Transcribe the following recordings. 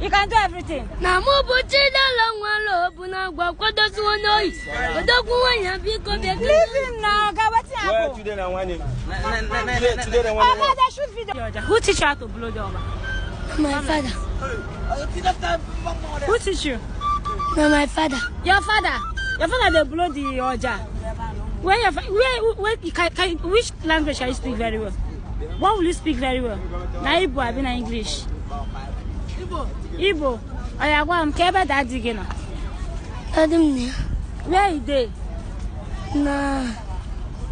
You can do everything. Now, more but long one low, what does one know? But don't go and be good. Leave him now. Where today I want him. Who teach you how to blow the over? My father. Who teach you? No, my father. Your father. Your father they blow the oja. Which language can you speak very well? What will you speak very well? Na Igbo, I mean English. Igbo. I am Keba Daddy again. Where is they? Nah,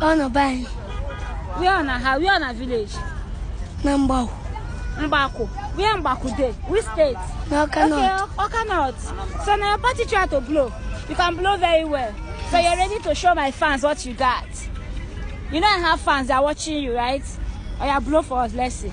on a bank. We are on a house. We are on a village. Mbako. We are Mbako day. Which state? No, cannot. Okay, or cannot. So now your party try to blow. You can blow very well. So you're ready to show my fans what you got. You know I have fans that are watching you, right? Oh yeah, blow for us. Let's see.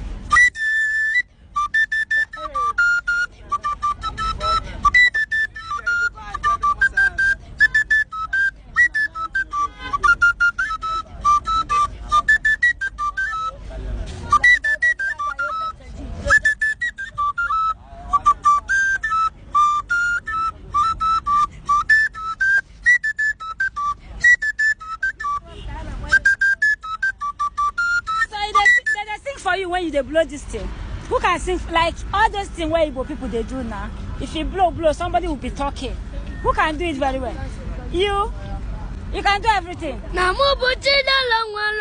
For you when you blow this thing, who can sing like all those things where Igbo people they do now? If you blow, somebody will be talking. Who can do it very well? You can do everything. Now more but long one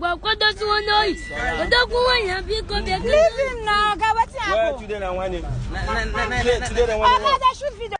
low, what does one know? But don't go and be good. Leave him now. Where today I want him. Shoot video.